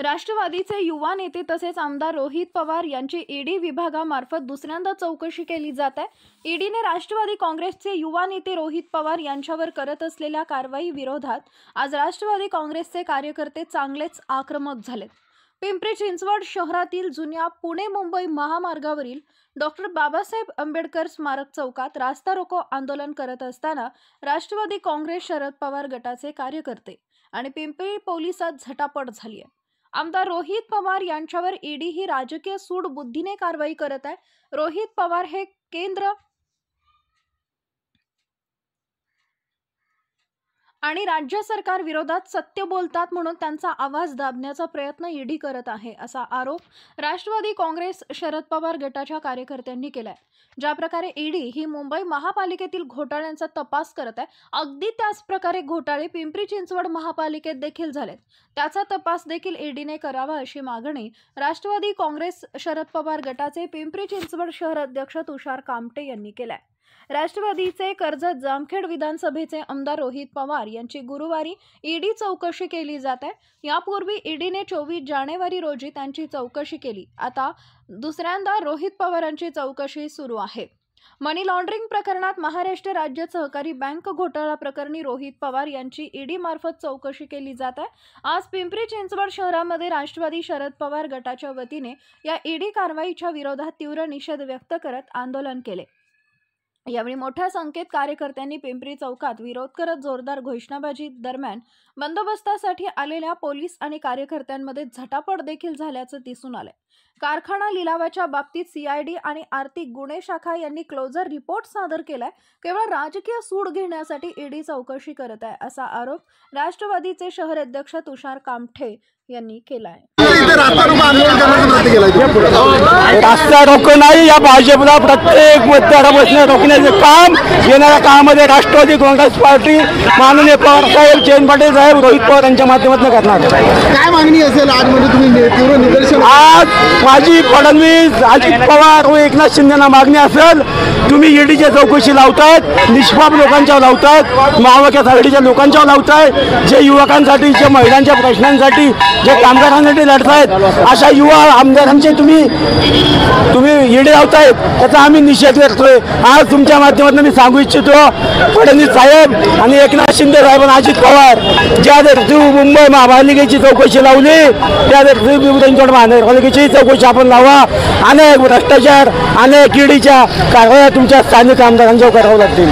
राष्ट्रवादीचे युवा नेते तसेच आमदार रोहित पवार यांची ईडी विभागामार्फत दुसऱ्यांदा चौकशी केली जात आहे। ईडीने राष्ट्रवादी काँग्रेसचे युवा नेते रोहित पवार यांच्यावर करत असलेल्या कारवाई विरोधात आज राष्ट्रवादी काँग्रेसचे कार्यकर्ते चांगलेच आक्रमक झालेत। पिंपरी चिंचवड शहरातील जुन्या पुणे मुंबई महामार्गावरील डॉक्टर बाबासाहेब आंबेडकर स्मारक चौकात रास्ता रोको आंदोलन करत असताना राष्ट्रवादी काँग्रेस शरद पवार गटाचे कार्यकर्ते आणि पिंपरी पोलिसात झटापट झाली आहे। आमदार रोहित पवार यांच्यावर ईडी ही राजकीय सूड बुद्धीने कारवाई करत आहे। रोहित पवार हे केंद्र आणि राज्य सरकार विरोधात सत्य बोलतात म्हणून त्यांचा आवाज दाबण्याचा प्रयत्न ईडी करत आहे, असा आरोप राष्ट्रवादी काँग्रेस शरद पवार गटाच्या कार्यकर्त्यांनी केलाय। ज्या प्रकारे ईडी ही मुंबई महापालिकेतील घोटाळ्यांचा तपास करत आहे, अगदी त्याच प्रकारे घोटाळे पिंपरी चिंचवड महापालिकेत देखील झालेत। त्याचा तपास देखील ईडीने करावा अशी मागणी राष्ट्रवादी काँग्रेस शरद पवार गटाचे पिंपरी चिंचवड शहर अध्यक्ष तुषार कामटे यांनी केलाय। राष्ट्रवादीचे कर्जत जामखेड विधानसभेचे आमदार रोहित पवार यांची गुरुवारी ईडी चौकशी केली जात आहे। यापूर्वी ईडीने 24 जानेवारी रोजी त्यांची चौकशी केली। आता दुसऱ्यांदा रोहित पवारांची चौकशी सुरू आहे। मनी लॉन्ड्रिंग प्रकरणात महाराष्ट्र राज्य सहकारी बँक घोटाळा प्रकरणी रोहित पवार यांची ईडी मार्फत चौकशी केली जात आहे। आज पिंपरी चिंचवड शहरामध्ये राष्ट्रवादी शरद पवार गटाच्या वतीने या ईडी कारवाईच्या विरोधात तीव्र निषेध व्यक्त करत आंदोलन केले। यावेळी मोठ्या संख्येत कार्यकर्त्यांनी पिंपरी चौकात विरोध करत जोरदार घोषणाबाजी दरम्यान बंदोबस्तासाठी आलेल्या पोलीस आणि कार्यकर्त्यांमध्ये झटापट देखील झाल्याचं दिसून आलंय। कारखाना लिलावाच्या बाबतीत सीआयडी आणि आर्थिक गुन्हे शाखा यांनी क्लोजर रिपोर्ट सादर केलाय। केवळ राजकीय सूड घेण्यासाठी ईडी चौकशी करत आहे, असा आरोप राष्ट्रवादीचे शहर अध्यक्ष तुषार कामठे यांनी केलाय। रास्ता रोको नाही, या भाजपला प्रत्येक मतदारा बसणे रोखण्याचे काम येणाऱ्या काळामध्ये राष्ट्रवादी काँग्रेस पार्टी माननीय पवार साहेब, जयंत पाटील साहेब, रोहित पवार यांच्या माध्यमातून करणार। काय मागणी असेल आज? म्हणजे तुम्ही तीव्र निदर्शन आज माझी फडणवीस, अजित पवार व एकनाथ शिंदेना मागणी असेल, तुम्ही ईडीच्या चौकशी लावतायत, निष्पाप लोकांच्यावर लावतायत, महाविकास आघाडीच्या लोकांच्यावर लावतायत, जे युवकांसाठी, जे महिलांच्या प्रश्नांसाठी, जे कामगारांसाठी लढतायत, अशा युवा आमदारांचे तुम्ही ईडी लावतायत, त्याचा आम्ही निषेध करतोय। आज तुमच्या माध्यमातून मी सांगू इच्छितो, फडणवीस साहेब आणि एकनाथ शिंदे साहेब आणि अजित पवार ज्या मुंबई महापालिकेची चौकशी लावली, त्या चिंचवड महानगरपालिकेची चौकशी आपण लावा। अनेक भ्रष्टाचार, अनेक ईडीच्या कारवाया तुमच्या स्थानिक आमदारांच्यावर करावं लागतील।